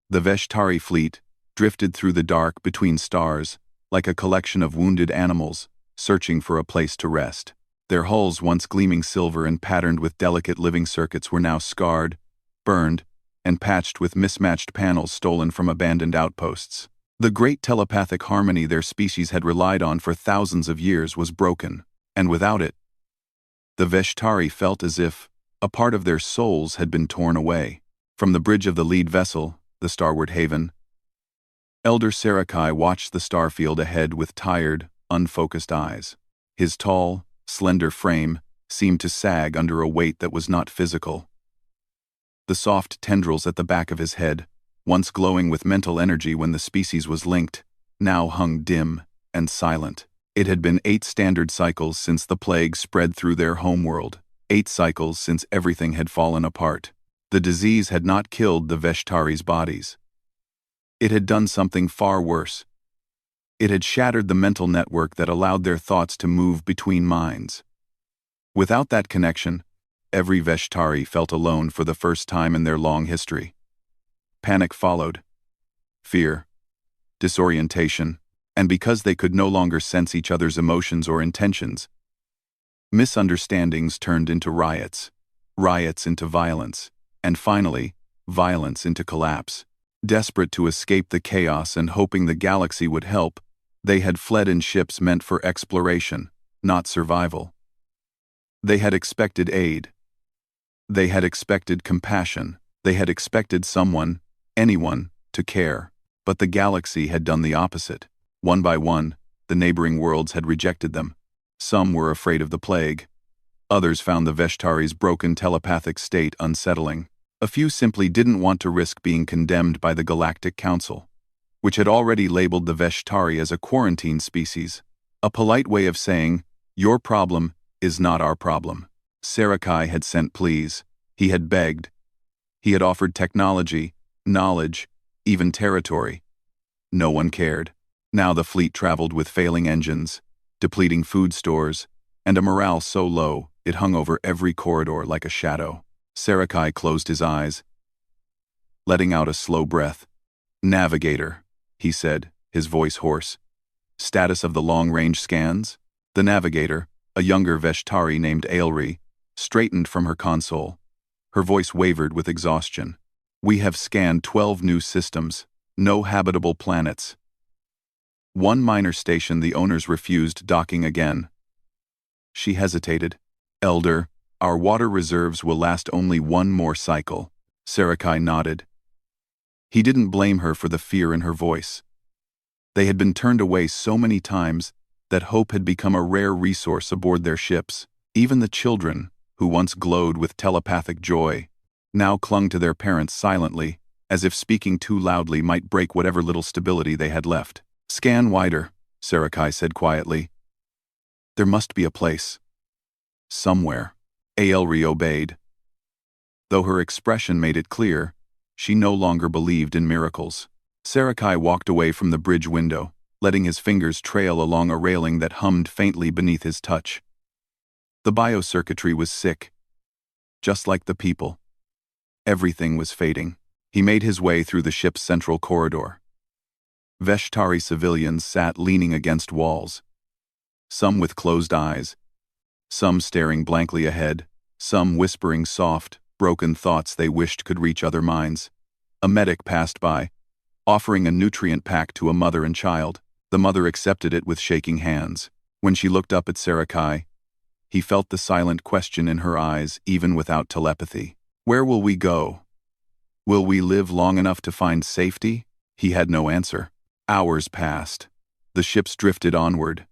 The Veshtari fleet drifted through the dark between stars, like a collection of wounded animals, searching for a place to rest. Their hulls, once gleaming silver and patterned with delicate living circuits, were now scarred, burned, and patched with mismatched panels stolen from abandoned outposts. The great telepathic harmony their species had relied on for thousands of years was broken, and without it, the Veshtari felt as if a part of their souls had been torn away. From the bridge of the lead vessel, the starward haven, Elder Sarakai watched the starfield ahead with tired, unfocused eyes. His tall, slender frame seemed to sag under a weight that was not physical. The soft tendrils at the back of his head, once glowing with mental energy when the species was linked, now hung dim and silent. It had been 8 standard cycles since the plague spread through their homeworld, 8 cycles since everything had fallen apart. The disease had not killed the Veshtari's bodies. It had done something far worse. It had shattered the mental network that allowed their thoughts to move between minds. Without that connection, every Veshtari felt alone for the first time in their long history. Panic followed. Fear. Disorientation. And because they could no longer sense each other's emotions or intentions, misunderstandings turned into riots, riots into violence, and finally, violence into collapse. Desperate to escape the chaos and hoping the galaxy would help, they had fled in ships meant for exploration, not survival. They had expected aid. They had expected compassion. They had expected someone, anyone, to care. But the galaxy had done the opposite. One by one, the neighboring worlds had rejected them. Some were afraid of the plague. Others found the Veshtari's broken telepathic state unsettling. A few simply didn't want to risk being condemned by the Galactic Council, which had already labeled the Veshtari as a quarantine species, a polite way of saying, "Your problem is not our problem." Sarakai had sent pleas. He had begged. He had offered technology, knowledge, even territory. No one cared. Now the fleet traveled with failing engines, depleting food stores, and a morale so low it hung over every corridor like a shadow. Sarakai closed his eyes, letting out a slow breath. "Navigator," he said, his voice hoarse. "Status of the long-range scans?" The navigator, a younger Veshtari named Aelri, straightened from her console. Her voice wavered with exhaustion. "We have scanned 12 new systems, no habitable planets. One minor station the owners refused docking again." She hesitated. "Elder, our water reserves will last only one more cycle." Sarakai nodded. He didn't blame her for the fear in her voice. They had been turned away so many times that hope had become a rare resource aboard their ships. Even the children, who once glowed with telepathic joy, now clung to their parents silently, as if speaking too loudly might break whatever little stability they had left. "Scan wider," Sarakai said quietly. "There must be a place. Somewhere." Aelri obeyed. Though her expression made it clear, she no longer believed in miracles. Sarakai walked away from the bridge window, letting his fingers trail along a railing that hummed faintly beneath his touch. The biocircuitry was sick, just like the people. Everything was fading. He made his way through the ship's central corridor. Veshtari civilians sat leaning against walls, some with closed eyes, some staring blankly ahead, some whispering soft, broken thoughts they wished could reach other minds. A medic passed by, offering a nutrient pack to a mother and child. The mother accepted it with shaking hands. When she looked up at Sarakai, he felt the silent question in her eyes even without telepathy. "Where will we go? Will we live long enough to find safety?" He had no answer. Hours passed. The ships drifted onward.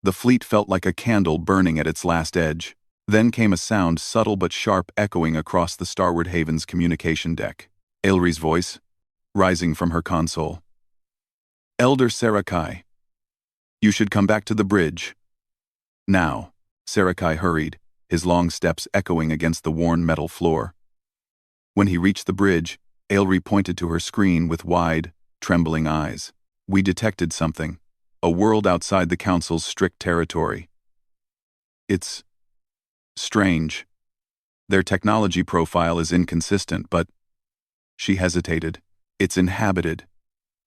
The fleet felt like a candle burning at its last edge. Then came a sound subtle but sharp echoing across the starward haven's communication deck. Aelri's voice, rising from her console. "Elder Sarakai, you should come back to the bridge. Now." Sarakai hurried, his long steps echoing against the worn metal floor. When he reached the bridge, Aelri pointed to her screen with wide, trembling eyes. "We detected something. A world outside the Council's strict territory. It's strange. Their technology profile is inconsistent, but..." She hesitated. It's inhabited,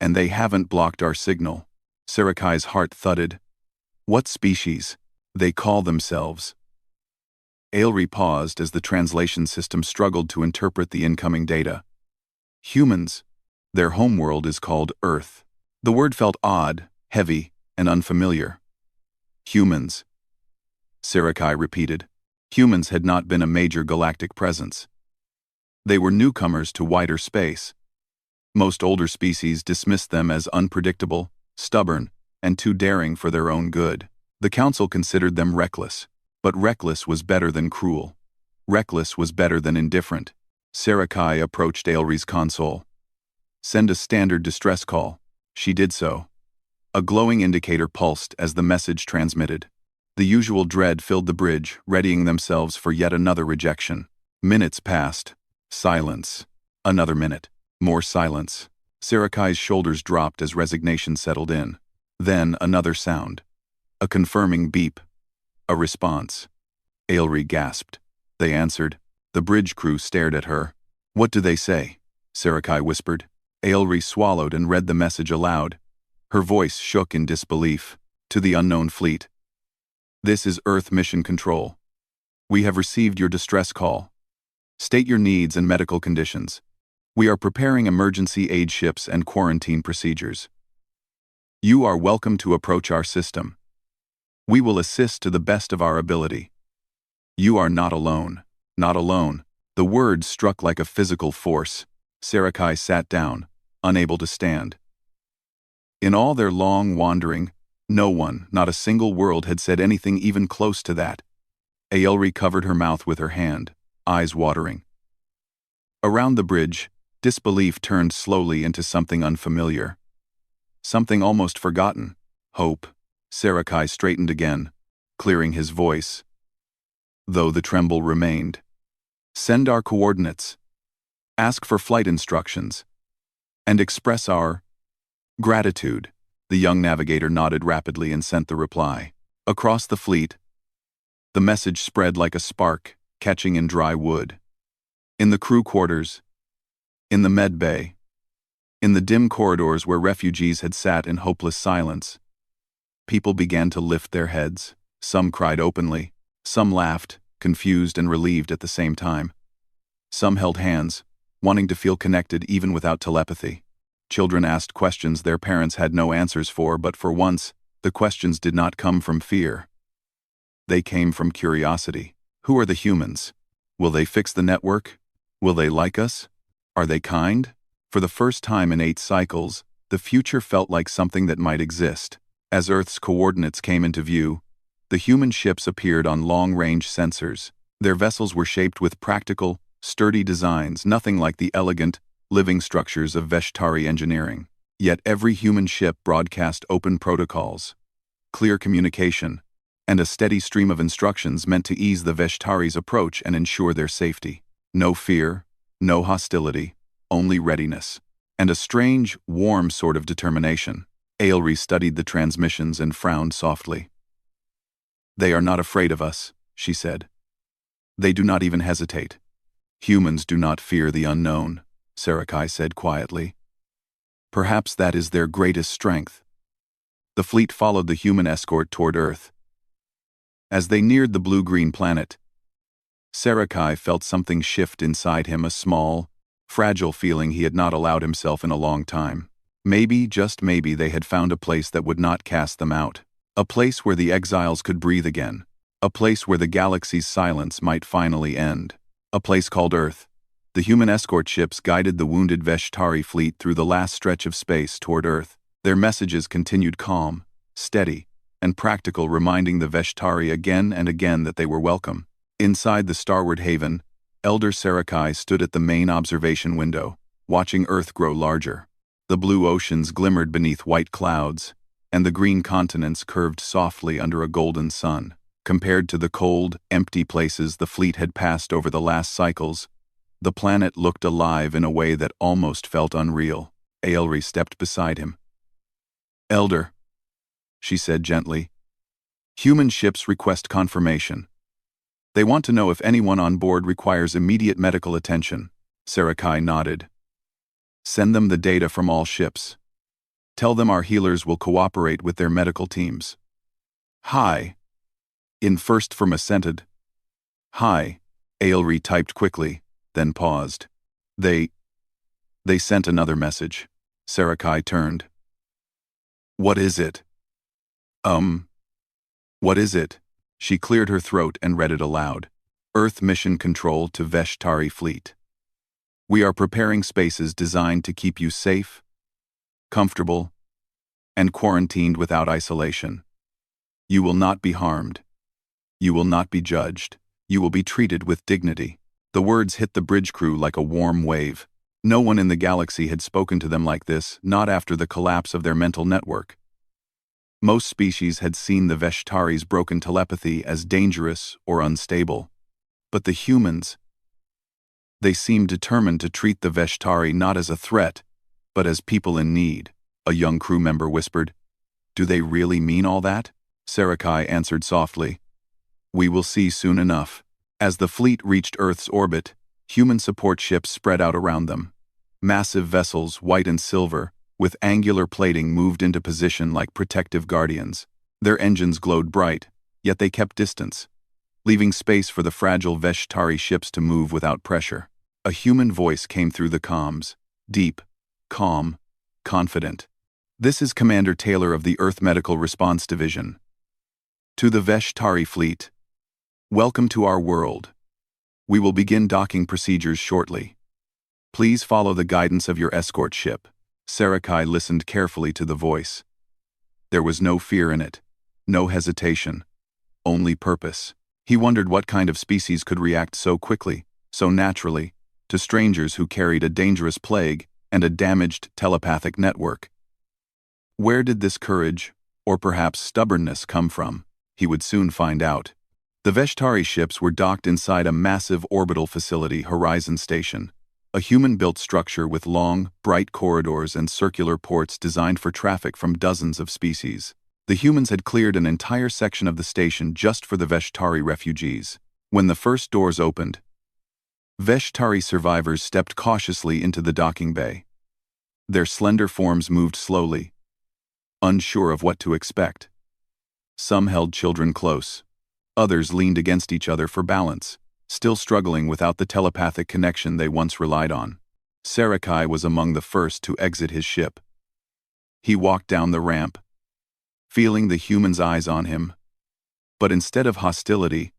and they haven't blocked our signal. Sarakai's heart thudded. What species? They call themselves. Aelri paused as the translation system struggled to interpret the incoming data. Humans. Their homeworld is called Earth. The word felt odd, heavy, and unfamiliar. Humans. Sarakai repeated. Humans had not been a major galactic presence. They were newcomers to wider space. Most older species dismissed them as unpredictable, stubborn, and too daring for their own good. The Council considered them reckless, but reckless was better than cruel. Reckless was better than indifferent. Sarakai approached Aelri's console. Send a standard distress call. She did so. A glowing indicator pulsed as the message transmitted. The usual dread filled the bridge, readying themselves for yet another rejection. Minutes passed. Silence. Another minute. More silence. Sarakai's shoulders dropped as resignation settled in. Then another sound. A confirming beep. A response. Aelri gasped. They answered. The bridge crew stared at her. What do they say? Sarakai whispered. Aelri swallowed and read the message aloud. Her voice shook in disbelief. To the unknown fleet. This is Earth Mission Control. We have received your distress call. State your needs and medical conditions. We are preparing emergency aid ships and quarantine procedures. You are welcome to approach our system. We will assist to the best of our ability. You are not alone. Not alone. The words struck like a physical force. Sarakai sat down, unable to stand. In all their long wandering, no one, not a single world, had said anything even close to that. Aelri covered her mouth with her hand, eyes watering. Around the bridge, disbelief turned slowly into something unfamiliar. Something almost forgotten. Hope. Sarakai straightened again, clearing his voice, though the tremble remained. Send our coordinates. Ask for flight instructions. And express our gratitude. The young navigator nodded rapidly and sent the reply. Across the fleet, the message spread like a spark, catching in dry wood. In the crew quarters, in the med bay, in the dim corridors where refugees had sat in hopeless silence, people began to lift their heads. Some cried openly, some laughed, confused and relieved at the same time. Some held hands, wanting to feel connected even without telepathy. Children asked questions their parents had no answers for, but for once, the questions did not come from fear. They came from curiosity. Who are the humans? Will they fix the network? Will they like us? Are they kind? For the first time in 8 cycles, the future felt like something that might exist. As Earth's coordinates came into view, the human ships appeared on long-range sensors. Their vessels were shaped with practical, sturdy designs, nothing like the elegant, living structures of Veshtari engineering. Yet every human ship broadcast open protocols, clear communication, and a steady stream of instructions meant to ease the Veshtaris' approach and ensure their safety. No fear, no hostility, only readiness, and a strange, warm sort of determination. Aelri studied the transmissions and frowned softly. They are not afraid of us, she said. They do not even hesitate. Humans do not fear the unknown, Sarakai said quietly. Perhaps that is their greatest strength. The fleet followed the human escort toward Earth. As they neared the blue-green planet, Sarakai felt something shift inside him, a small, fragile feeling he had not allowed himself in a long time. Maybe, just maybe, they had found a place that would not cast them out. A place where the exiles could breathe again. A place where the galaxy's silence might finally end. A place called Earth. The human escort ships guided the wounded Veshtari fleet through the last stretch of space toward Earth. Their messages continued calm, steady, and practical, reminding the Veshtari again and again that they were welcome. Inside the starward haven, Elder Sarakai stood at the main observation window, watching Earth grow larger. The blue oceans glimmered beneath white clouds, and the green continents curved softly under a golden sun. Compared to the cold, empty places the fleet had passed over the last cycles, the planet looked alive in a way that almost felt unreal. Aelri stepped beside him. Elder, she said gently, human ships request confirmation. They want to know if anyone on board requires immediate medical attention. Sarakai nodded. Send them the data from all ships. Tell them our healers will cooperate with their medical teams. Hi. In first firm assented. Hi. Aelry typed quickly, then paused. They sent another message. Sarakai turned. What is it? What is it? She cleared her throat and read it aloud. Earth Mission Control to Veshtari Fleet. We are preparing spaces designed to keep you safe, comfortable, and quarantined without isolation. You will not be harmed. You will not be judged. You will be treated with dignity. The words hit the bridge crew like a warm wave. No one in the galaxy had spoken to them like this, not after the collapse of their mental network. Most species had seen the Veshtari's broken telepathy as dangerous or unstable. But the humans, they seemed determined to treat the Veshtari not as a threat, but as people in need, a young crew member whispered. Do they really mean all that? Sarakai answered softly. We will see soon enough. As the fleet reached Earth's orbit, human support ships spread out around them. Massive vessels, white and silver, with angular plating moved into position like protective guardians. Their engines glowed bright, yet they kept distance, leaving space for the fragile Veshtari ships to move without pressure. A human voice came through the comms, deep, calm, confident. This is Commander Taylor of the Earth Medical Response Division. To the Veshtari fleet. Welcome to our world. We will begin docking procedures shortly. Please follow the guidance of your escort ship. Sarakai listened carefully to the voice. There was no fear in it, no hesitation, only purpose. He wondered what kind of species could react so quickly, so naturally, to strangers who carried a dangerous plague and a damaged telepathic network. Where did this courage, or perhaps stubbornness, come from? He would soon find out. The Veshtari ships were docked inside a massive orbital facility, Horizon Station, a human-built structure with long, bright corridors and circular ports designed for traffic from dozens of species. The humans had cleared an entire section of the station just for the Veshtari refugees. When the first doors opened, Veshtari survivors stepped cautiously into the docking bay. Their slender forms moved slowly, unsure of what to expect. Some held children close. Others leaned against each other for balance, still struggling without the telepathic connection they once relied on. Sarakai was among the first to exit his ship. He walked down the ramp, feeling the humans' eyes on him. But instead of hostility,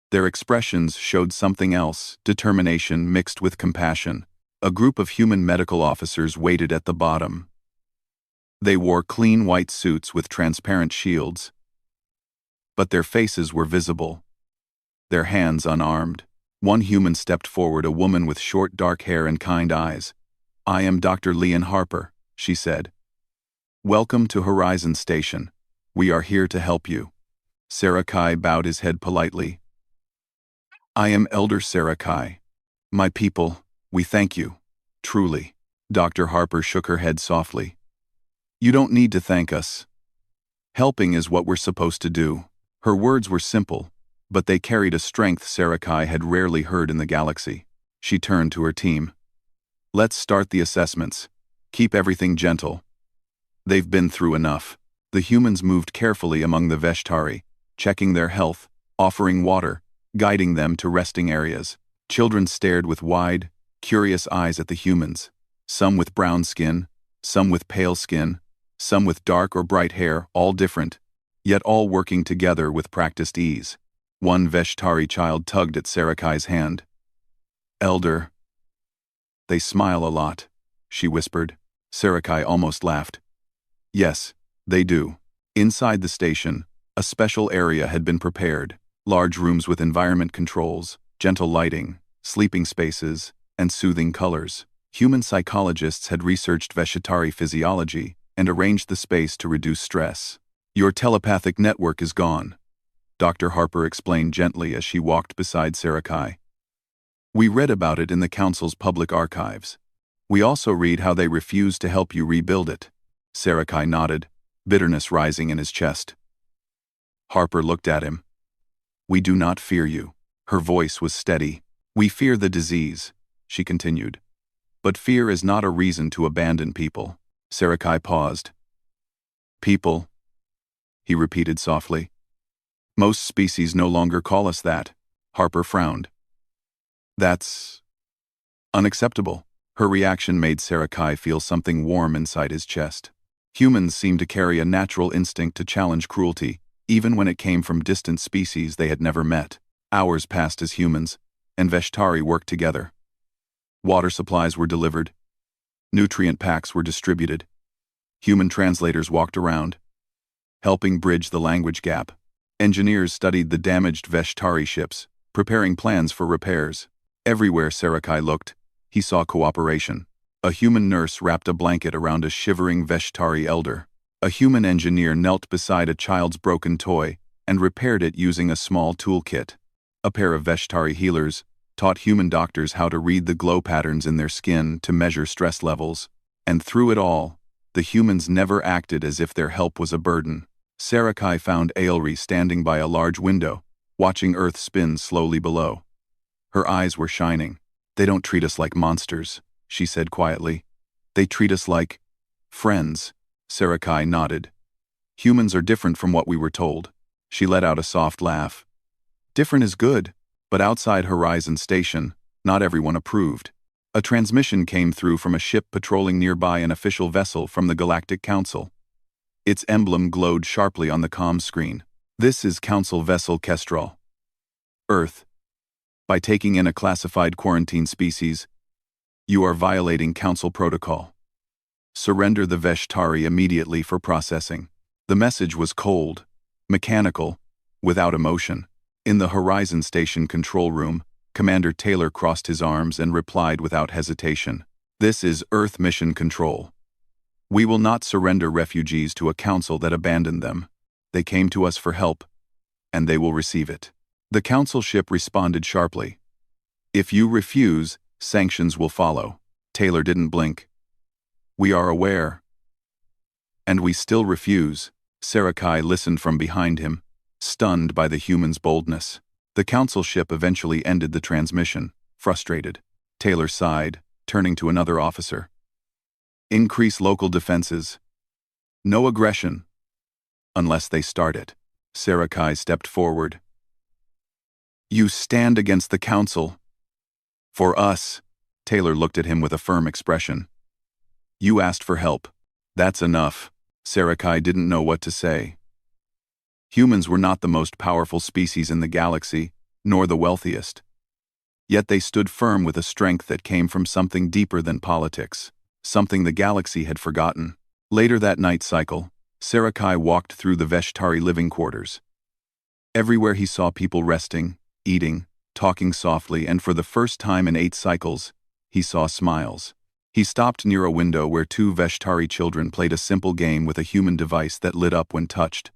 their expressions showed something else, determination mixed with compassion. A group of human medical officers waited at the bottom. They wore clean white suits with transparent shields, but their faces were visible, their hands unarmed. One human stepped forward, a woman with short dark hair and kind eyes. I am Dr. Leon Harper, she said. Welcome to Horizon Station. We are here to help you. Sarakai bowed his head politely. I am Elder Sarakai. My people, we thank you. Truly. Dr. Harper shook her head softly. You don't need to thank us. Helping is what we're supposed to do. Her words were simple, but they carried a strength Sarakai had rarely heard in the galaxy. She turned to her team. Let's start the assessments. Keep everything gentle. They've been through enough. The humans moved carefully among the Veshtari, checking their health, offering water, guiding them to resting areas. Children stared with wide, curious eyes at the humans, some with brown skin, some with pale skin, some with dark or bright hair, all different, yet all working together with practiced ease. One Veshtari child tugged at Sarakai's hand. Elder. They smile a lot, she whispered. Sarakai almost laughed. Yes, they do. Inside the station, a special area had been prepared. Large rooms with environment controls, gentle lighting, sleeping spaces, and soothing colors. Human psychologists had researched Veshtari physiology and arranged the space to reduce stress. Your telepathic network is gone, Dr. Harper explained gently as she walked beside Sarakai. We read about it in the Council's public archives. We also read how they refused to help you rebuild it. Sarakai nodded, bitterness rising in his chest. Harper looked at him. We do not fear you. Her voice was steady. We fear the disease, she continued. But fear is not a reason to abandon people. Sarakai paused. People, he repeated softly. Most species no longer call us that. Harper frowned. That's unacceptable. Her reaction made Sarakai feel something warm inside his chest. Humans seem to carry a natural instinct to challenge cruelty, even when it came from distant species they had never met. Hours passed as humans and Veshtari worked together. Water supplies were delivered. Nutrient packs were distributed. Human translators walked around, helping bridge the language gap. Engineers studied the damaged Veshtari ships, preparing plans for repairs. Everywhere Sarakai looked, he saw cooperation. A human nurse wrapped a blanket around a shivering Veshtari elder. A human engineer knelt beside a child's broken toy and repaired it using a small toolkit. A pair of Veshtari healers taught human doctors how to read the glow patterns in their skin to measure stress levels. And through it all, the humans never acted as if their help was a burden. Sarakai found Aelri standing by a large window, watching Earth spin slowly below. Her eyes were shining. They don't treat us like monsters, she said quietly. They treat us like friends. Sarakai nodded. Humans are different from what we were told. She let out a soft laugh. Different is good, but outside Horizon Station, not everyone approved. A transmission came through from a ship patrolling nearby an official vessel from the Galactic Council. Its emblem glowed sharply on the comm screen. This is Council Vessel Kestrel. Earth. By taking in a classified quarantine species, you are violating Council protocol. Surrender the Veshtari immediately for processing. The message was cold, mechanical, without emotion. In the Horizon Station control room, Commander Taylor crossed his arms and replied without hesitation. This is Earth Mission Control. We will not surrender refugees to a council that abandoned them. They came to us for help, and they will receive it. The council ship responded sharply. If you refuse, sanctions will follow. Taylor didn't blink. We are aware. And we still refuse. Sarakai listened from behind him, stunned by the human's boldness. The council ship eventually ended the transmission, frustrated. Taylor sighed, turning to another officer. Increase local defenses. No aggression. Unless they start it. Sarakai stepped forward. You stand against the council. For us. Taylor looked at him with a firm expression. You asked for help. That's enough. Sarakai didn't know what to say. Humans were not the most powerful species in the galaxy, nor the wealthiest. Yet they stood firm with a strength that came from something deeper than politics, something the galaxy had forgotten. Later that night cycle, Sarakai walked through the Veshtari living quarters. Everywhere he saw people resting, eating, talking softly, and for the first time in 8 cycles, he saw smiles. He stopped near a window where 2 Veshtari children played a simple game with a human device that lit up when touched.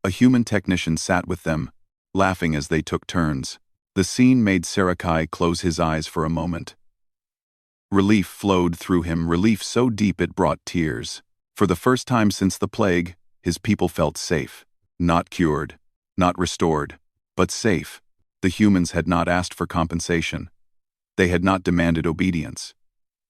A human technician sat with them, laughing as they took turns. The scene made Sarakai close his eyes for a moment. Relief flowed through him, relief so deep it brought tears. For the first time since the plague, his people felt safe. Not cured, not restored, but safe. The humans had not asked for compensation. They had not demanded obedience.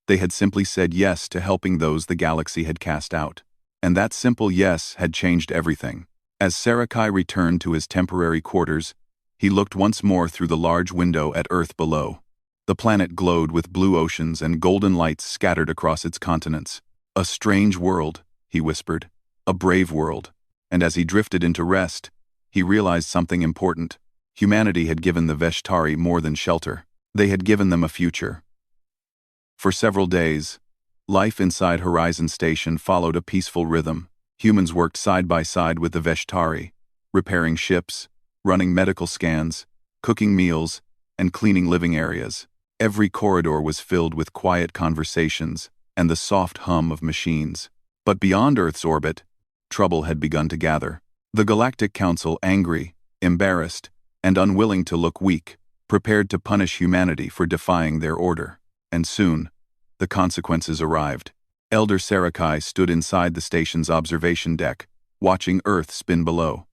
They had simply said yes to helping those the galaxy had cast out. And that simple yes had changed everything. As Sarakai returned to his temporary quarters, he looked once more through the large window at Earth below. The planet glowed with blue oceans and golden lights scattered across its continents. A strange world, he whispered. A brave world. And as he drifted into rest, he realized something important. Humanity had given the Veshtari more than shelter. They had given them a future. For several days, life inside Horizon Station followed a peaceful rhythm. Humans worked side by side with the Veshtari, repairing ships, running medical scans, cooking meals, and cleaning living areas. Every corridor was filled with quiet conversations and the soft hum of machines. But beyond Earth's orbit, trouble had begun to gather. The Galactic Council, angry, embarrassed, and unwilling to look weak, prepared to punish humanity for defying their order. And soon, the consequences arrived. Elder Sarakai stood inside the station's observation deck, watching Earth spin below.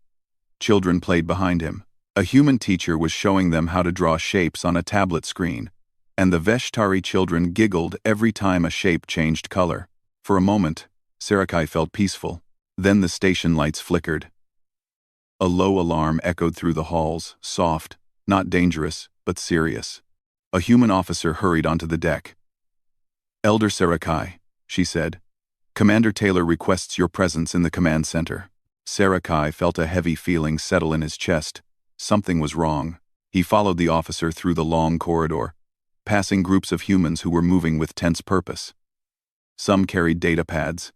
Children played behind him. A human teacher was showing them how to draw shapes on a tablet screen, and the Veshtari children giggled every time a shape changed color. For a moment, Sarakai felt peaceful. Then the station lights flickered. A low alarm echoed through the halls, soft, not dangerous, but serious. A human officer hurried onto the deck. "Elder Sarakai," she said, "Commander Taylor requests your presence in the command center." Sarakai felt a heavy feeling settle in his chest. Something was wrong. He followed the officer through the long corridor, passing groups of humans who were moving with tense purpose. Some carried data pads.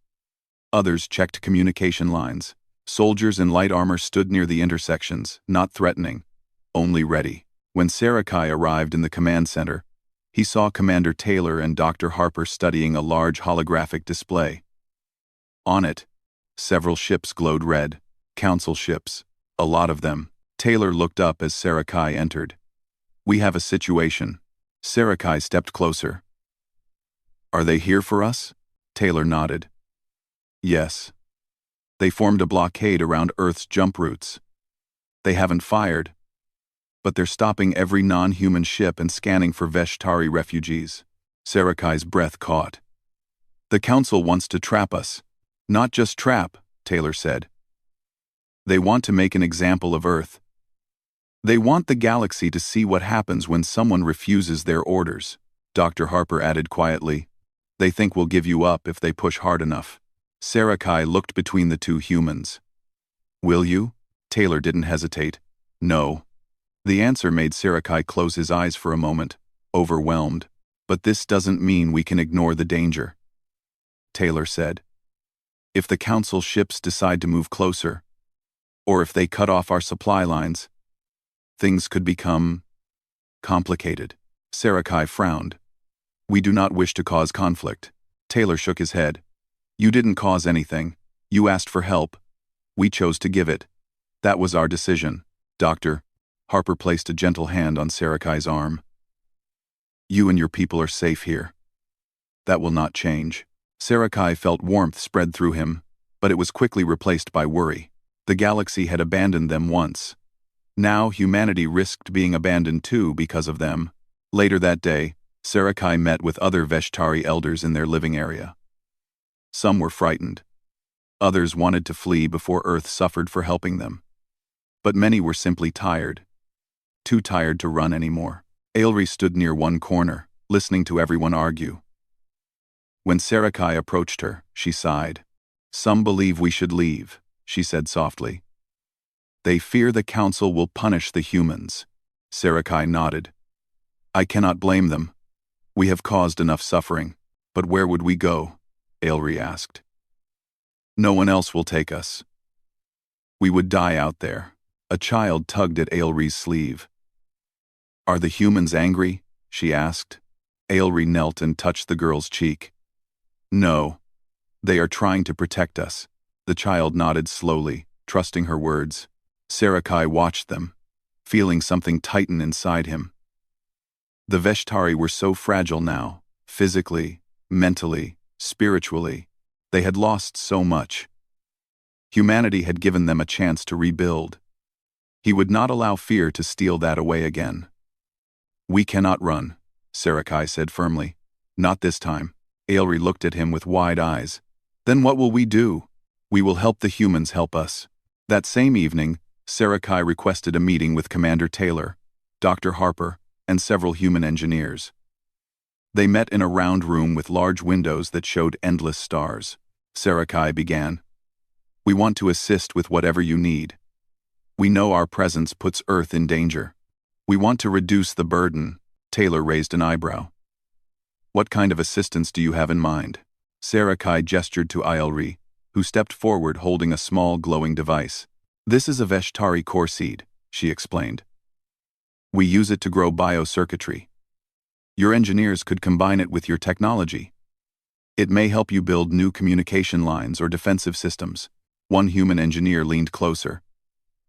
Others checked communication lines. Soldiers in light armor stood near the intersections, not threatening, only ready. When Sarakai arrived in the command center, he saw Commander Taylor and Dr. Harper studying a large holographic display. On it, several ships glowed red, council ships, a lot of them. Taylor looked up as Sarakai entered. "We have a situation." Sarakai stepped closer. "Are they here for us?" Taylor nodded. "Yes. They formed a blockade around Earth's jump routes. They haven't fired, but they're stopping every non-human ship and scanning for Veshtari refugees." Sarakai's breath caught. "The Council wants to trap us." "Not just trap," Taylor said. "They want to make an example of Earth. They want the galaxy to see what happens when someone refuses their orders." Dr. Harper added quietly, "They think we'll give you up if they push hard enough." Sarakai looked between the two humans. "Will you?" Taylor didn't hesitate. "No." The answer made Sarakai close his eyes for a moment, overwhelmed. "But this doesn't mean we can ignore the danger," Taylor said. "If the Council ships decide to move closer, or if they cut off our supply lines, things could become complicated." Sarakai frowned. "We do not wish to cause conflict." Taylor shook his head. "You didn't cause anything. You asked for help. We chose to give it. That was our decision." "Doctor," Harper placed a gentle hand on Sarakai's arm. "You and your people are safe here. That will not change." Sarakai felt warmth spread through him, but it was quickly replaced by worry. The galaxy had abandoned them once. Now humanity risked being abandoned too because of them. Later that day, Sarakai met with other Veshtari elders in their living area. Some were frightened. Others wanted to flee before Earth suffered for helping them. But many were simply tired. Too tired to run anymore. Ailri stood near one corner, listening to everyone argue. When Sarakai approached her, she sighed. "Some believe we should leave," she said softly. "They fear the Council will punish the humans." Sarakai nodded. "I cannot blame them. We have caused enough suffering. But where would we go?" Ailri asked. "No one else will take us. We would die out there." A child tugged at Ailri's sleeve. "Are the humans angry?" she asked. Ailri knelt and touched the girl's cheek. "No. They are trying to protect us." The child nodded slowly, trusting her words. Sarakai watched them, feeling something tighten inside him. The Veshtari were so fragile now, physically, mentally, spiritually. They had lost so much. Humanity had given them a chance to rebuild. He would not allow fear to steal that away again. "We cannot run," Sarakai said firmly. "Not this time." Ailri looked at him with wide eyes. "Then what will we do?" "We will help the humans help us." That same evening, Sarakai requested a meeting with Commander Taylor, Dr. Harper, and several human engineers. They met in a round room with large windows that showed endless stars. Sarakai began. "We want to assist with whatever you need. We know our presence puts Earth in danger. We want to reduce the burden." Taylor raised an eyebrow. "What kind of assistance do you have in mind?" Sarakai gestured to Ailri, who stepped forward holding a small glowing device. "This is a Veshtari core seed," she explained. "We use it to grow biocircuitry. Your engineers could combine it with your technology. It may help you build new communication lines or defensive systems." One human engineer leaned closer.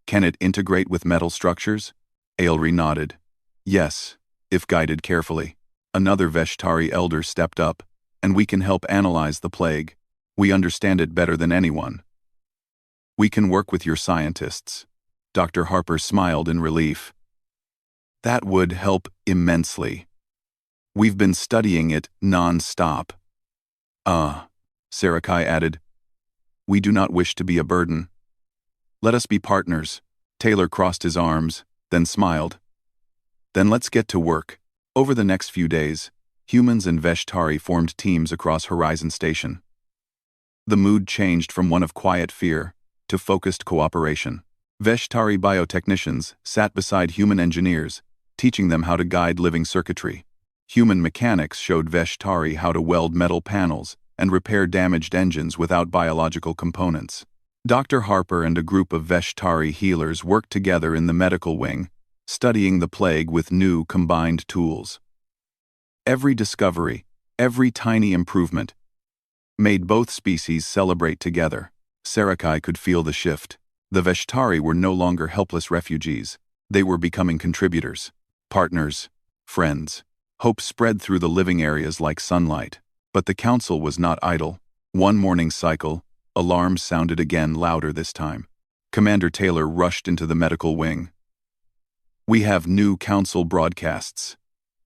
"Can it integrate with metal structures?" Ailri nodded. "Yes, if guided carefully." Another Veshtari elder stepped up. "And we can help analyze the plague. We understand it better than anyone." "We can work with your scientists." Dr. Harper smiled in relief. "That would help immensely." We've been studying it non-stop. Sarakai added. We do not wish to be a burden. Let us be partners. Taylor crossed his arms, then smiled. Then let's get to work. Over the next few days, humans and Veshtari formed teams across Horizon Station. The mood changed from one of quiet fear to focused cooperation. Veshtari biotechnicians sat beside human engineers, teaching them how to guide living circuitry. Human mechanics showed Veshtari how to weld metal panels and repair damaged engines without biological components. Dr. Harper and a group of Veshtari healers worked together in the medical wing, studying the plague with new combined tools. Every discovery, every tiny improvement, made both species celebrate together. Sarakai could feel the shift. The Veshtari were no longer helpless refugees. They were becoming contributors, partners, friends. Hope spread through the living areas like sunlight. But the council was not idle. One morning cycle, alarms sounded again, louder this time. Commander Taylor rushed into the medical wing. We have new council broadcasts,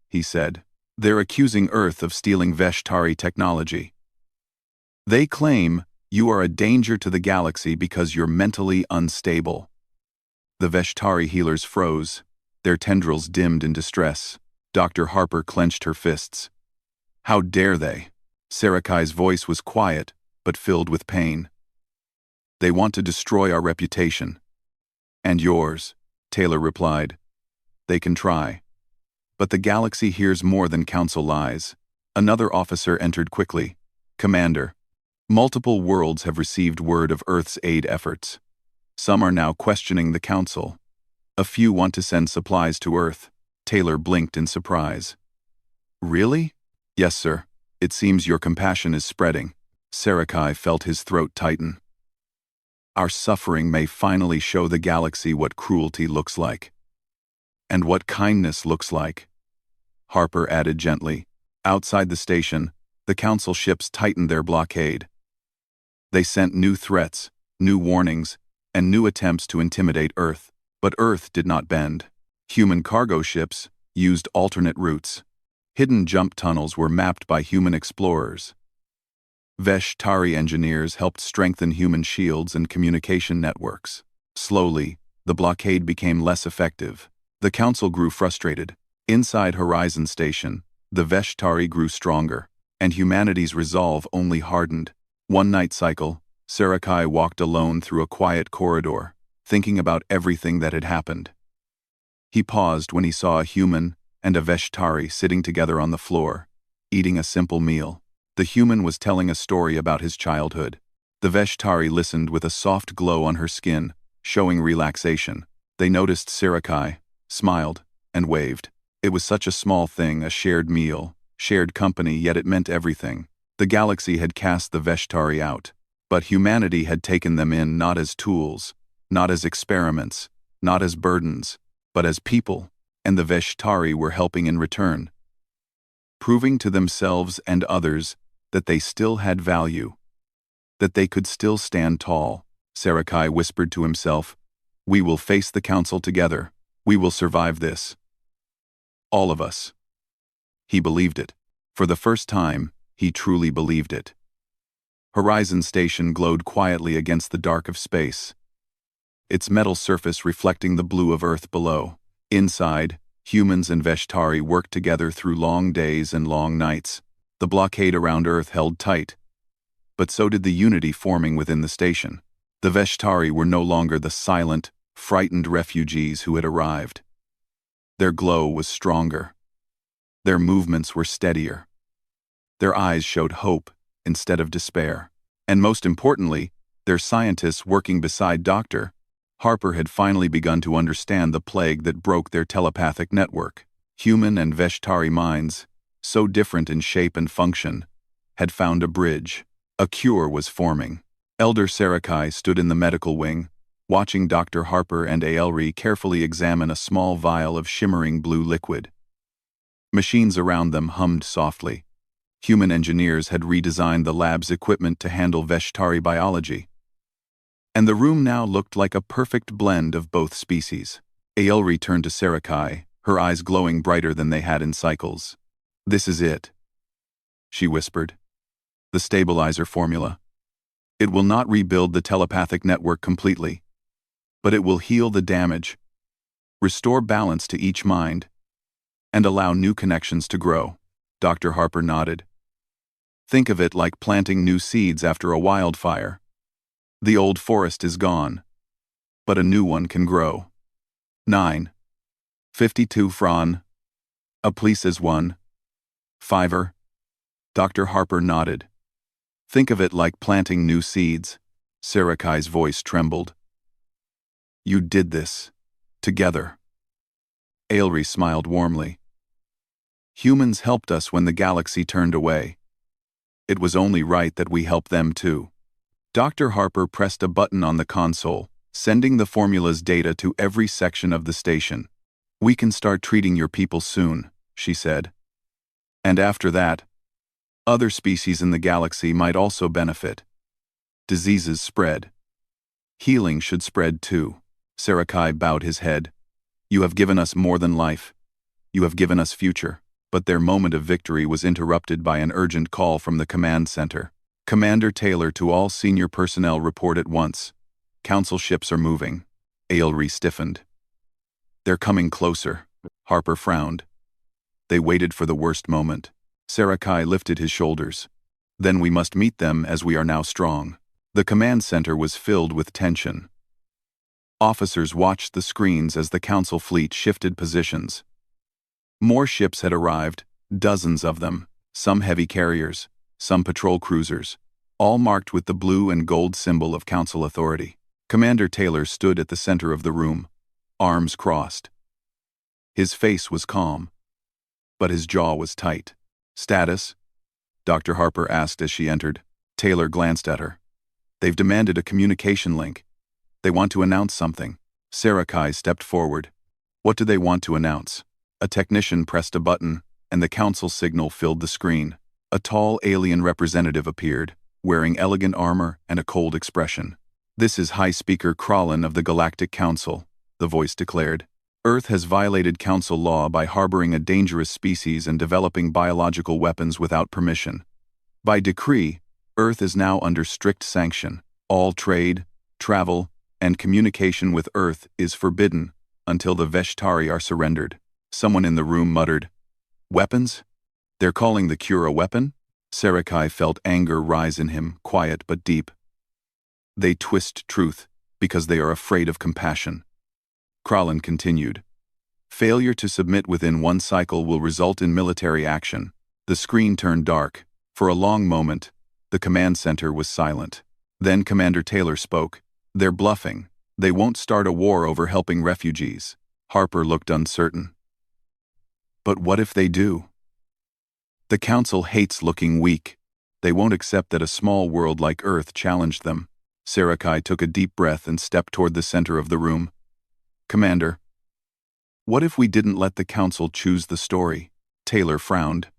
he said. They're accusing Earth of stealing Veshtari technology. They claim you are a danger to the galaxy because you're mentally unstable. The Veshtari healers froze, their tendrils dimmed in distress. Dr. Harper clenched her fists. How dare they? Sarakai's voice was quiet, but filled with pain. They want to destroy our reputation. And yours, Taylor replied. They can try. But the galaxy hears more than council lies. Another officer entered quickly. Commander, multiple worlds have received word of Earth's aid efforts. Some are now questioning the council. A few want to send supplies to Earth. Taylor blinked in surprise. Really? Yes, sir. It seems your compassion is spreading. Sarakai felt his throat tighten. Our suffering may finally show the galaxy what cruelty looks like. And what kindness looks like. Harper added gently. Outside the station, the council ships tightened their blockade. They sent new threats, new warnings, and new attempts to intimidate Earth. But Earth did not bend. Human cargo ships used alternate routes. Hidden jump tunnels were mapped by human explorers. Veshtari engineers helped strengthen human shields and communication networks. Slowly, the blockade became less effective. The council grew frustrated. Inside Horizon Station, the Veshtari grew stronger, and humanity's resolve only hardened. One night cycle, Sarakai walked alone through a quiet corridor, thinking about everything that had happened. He paused when he saw a human and a Veshtari sitting together on the floor, eating a simple meal. The human was telling a story about his childhood. The Veshtari listened with a soft glow on her skin, showing relaxation. They noticed Sarakai, smiled, and waved. It was such a small thing, a shared meal, shared company, yet it meant everything. The galaxy had cast the Veshtari out, but humanity had taken them in not as tools, not as experiments, not as burdens, but as people, and the Veshtari were helping in return, proving to themselves and others that they still had value, that they could still stand tall. Sarakai whispered to himself, "We will face the council together. We will survive this. All of us." He believed it. For the first time, he truly believed it. Horizon Station glowed quietly against the dark of space, its metal surface reflecting the blue of Earth below. Inside, humans and Veshtari worked together through long days and long nights. The blockade around Earth held tight, but so did the unity forming within the station. The Veshtari were no longer the silent, frightened refugees who had arrived. Their glow was stronger. Their movements were steadier. Their eyes showed hope instead of despair. And most importantly, their scientists working beside Dr. Harper had finally begun to understand the plague that broke their telepathic network. Human and Veshtari minds, so different in shape and function, had found a bridge. A cure was forming. Elder Sarakai stood in the medical wing, watching Dr. Harper and Aelri carefully examine a small vial of shimmering blue liquid. Machines around them hummed softly. Human engineers had redesigned the lab's equipment to handle Veshtari biology. And the room now looked like a perfect blend of both species. Aelri turned to Sarakai, her eyes glowing brighter than they had in cycles. "This is it," she whispered. "The stabilizer formula. It will not rebuild the telepathic network completely, but it will heal the damage, restore balance to each mind, and allow new connections to grow." Dr. Harper nodded. "Think of it like planting new seeds after a wildfire. The old forest is gone, but a new one can grow." 9.52 Fran. A police is 1. Fiver. Dr. Harper nodded. "Think of it like planting new seeds." Sarakai's voice trembled. "You did this. Together." Ailri smiled warmly. "Humans helped us when the galaxy turned away. It was only right that we help them too." Dr. Harper pressed a button on the console, sending the formula's data to every section of the station. "We can start treating your people soon," she said. "And after that, other species in the galaxy might also benefit. Diseases spread. Healing should spread too." Sarakai bowed his head. "You have given us more than life. You have given us future." But their moment of victory was interrupted by an urgent call from the command center. "Commander Taylor, to all senior personnel, report at once. Council ships are moving." Ailri stiffened. "They're coming closer." Harper frowned. They waited for the worst moment. Sarakai lifted his shoulders. "Then we must meet them, as we are now strong." The command center was filled with tension. Officers watched the screens as the Council fleet shifted positions. More ships had arrived, dozens of them, some heavy carriers, some patrol cruisers, all marked with the blue and gold symbol of Council authority. Commander Taylor stood at the center of the room, arms crossed. His face was calm, but his jaw was tight. "Status?" Dr. Harper asked as she entered. Taylor glanced at her. "They've demanded a communication link. They want to announce something." Sarakai stepped forward. "What do they want to announce?" A technician pressed a button, and the Council signal filled the screen. A tall alien representative appeared, wearing elegant armor and a cold expression. "This is High Speaker Kralin of the Galactic Council," the voice declared. "Earth has violated Council law by harboring a dangerous species and developing biological weapons without permission. By decree, Earth is now under strict sanction. All trade, travel, and communication with Earth is forbidden until the Veshtari are surrendered." Someone in the room muttered, "Weapons? They're calling the cure a weapon?" Sarakai felt anger rise in him, quiet but deep. "They twist truth because they are afraid of compassion." Kralin continued, "Failure to submit within one cycle will result in military action." The screen turned dark. For a long moment, the command center was silent. Then Commander Taylor spoke. "They're bluffing. They won't start a war over helping refugees." Harper looked uncertain. "But what if they do?" "The Council hates looking weak. They won't accept that a small world like Earth challenged them." Sarakai took a deep breath and stepped toward the center of the room. "Commander, what if we didn't let the Council choose the story?" Taylor frowned.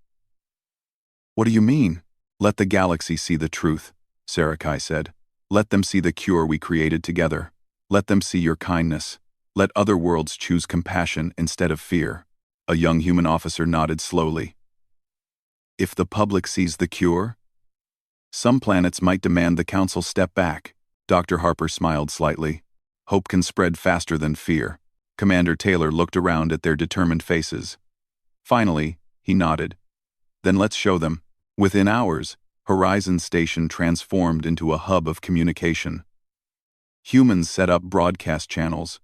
"What do you mean?" "Let the galaxy see the truth," Sarakai said. "Let them see the cure we created together. Let them see your kindness. Let other worlds choose compassion instead of fear." A young human officer nodded slowly. "If the public sees the cure? Some planets might demand the Council step back." Dr. Harper smiled slightly. "Hope can spread faster than fear." Commander Taylor looked around at their determined faces. Finally, he nodded. "Then let's show them." Within hours, Horizon Station transformed into a hub of communication. Humans set up broadcast channels,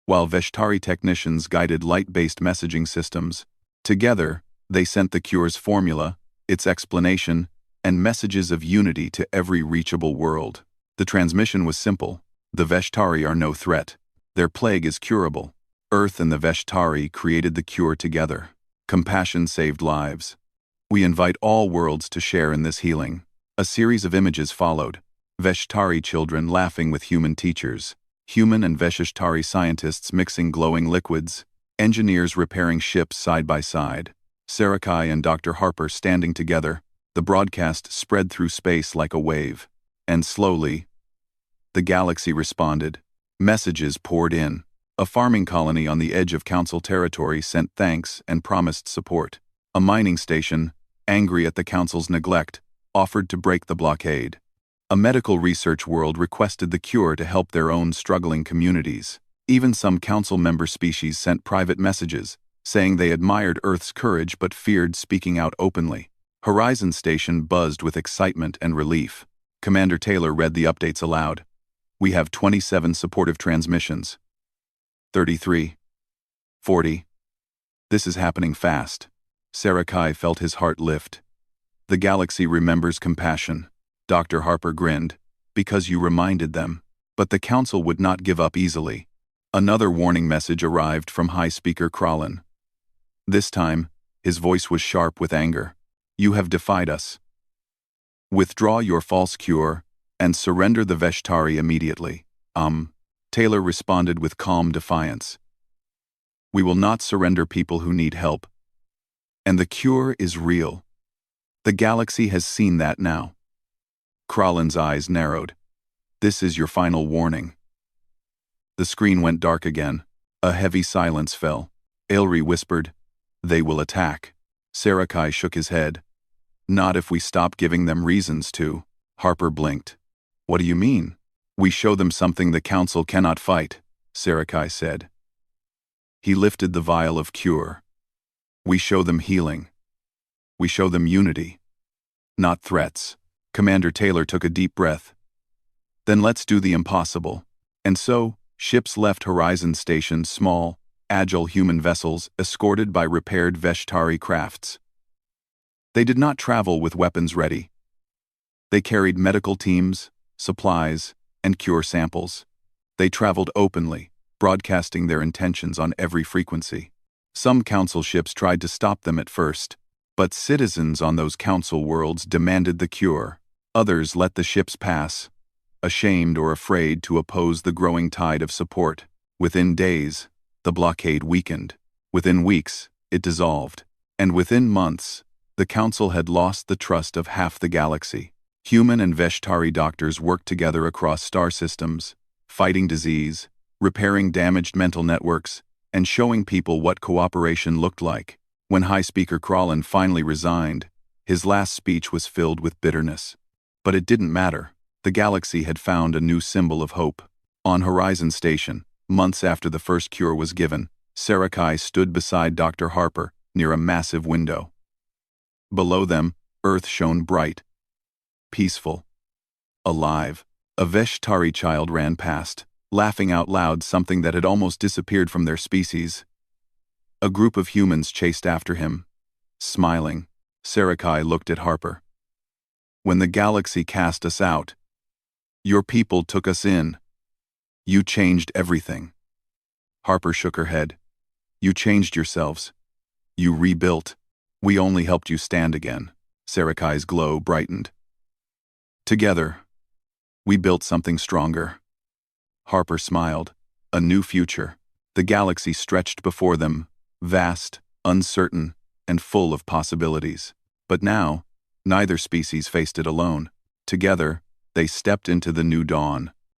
while Veshtari technicians guided light-based messaging systems. Together, they sent the cure's formula, its explanation, and messages of unity to every reachable world. The transmission was simple. The Veshtari are no threat. Their plague is curable. Earth and the Veshtari created the cure together. Compassion saved lives. We invite all worlds to share in this healing. A series of images followed. Veshtari children laughing with human teachers. Human and Veshtari scientists mixing glowing liquids. Engineers repairing ships side by side. Sarakai and Dr. Harper standing together. The broadcast spread through space like a wave. And slowly, the galaxy responded. Messages poured in. A farming colony on the edge of Council territory sent thanks and promised support. A mining station, angry at the council's neglect, offered to break the blockade. A medical research world requested the cure to help their own struggling communities. Even some council member species sent private messages, saying they admired Earth's courage but feared speaking out openly. Horizon Station buzzed with excitement and relief. Commander Taylor read the updates aloud. We have 27 supportive transmissions. 33. 40. This is happening fast. Sarakai felt his heart lift. The galaxy remembers compassion. Dr. Harper grinned. Because you reminded them. But the council would not give up easily. Another warning message arrived from High Speaker Kralin. This time, his voice was sharp with anger. You have defied us. Withdraw your false cure, and surrender the Veshtari immediately. Taylor responded with calm defiance. We will not surrender people who need help. And the cure is real. The galaxy has seen that now. Kralin's eyes narrowed. This is your final warning. The screen went dark again. A heavy silence fell. Ailri whispered, They will attack. Sarakai shook his head. Not if we stop giving them reasons to. Harper blinked. What do you mean? We show them something the council cannot fight, Sarakai said. He lifted the vial of cure. We show them healing. We show them unity. Not threats. Commander Taylor took a deep breath. Then let's do the impossible. And so, ships left Horizon Station's small, agile human vessels escorted by repaired Veshtari crafts. They did not travel with weapons ready. They carried medical teams, supplies, and cure samples. They traveled openly, broadcasting their intentions on every frequency. Some council ships tried to stop them at first, but citizens on those council worlds demanded the cure. Others let the ships pass, ashamed or afraid to oppose the growing tide of support. Within days, the blockade weakened. Within weeks, it dissolved. And within months, the council had lost the trust of half the galaxy. Human and Veshtari doctors worked together across star systems, fighting disease, repairing damaged mental networks, and showing people what cooperation looked like. When High Speaker Kralin finally resigned, his last speech was filled with bitterness. But it didn't matter. The galaxy had found a new symbol of hope. On Horizon Station, months after the first cure was given, Sarakai stood beside Dr. Harper, near a massive window. Below them, Earth shone bright, peaceful, alive. A Veshtari child ran past, laughing out loud something that had almost disappeared from their species. A group of humans chased after him. Smiling, Sarakai looked at Harper. When the galaxy cast us out, your people took us in. You changed everything. Harper shook her head. You changed yourselves. You rebuilt. We only helped you stand again. Sarakai's glow brightened. Together, we built something stronger. Harper smiled. A new future. The galaxy stretched before them, vast, uncertain, and full of possibilities. But now, neither species faced it alone. Together, they stepped into the new dawn.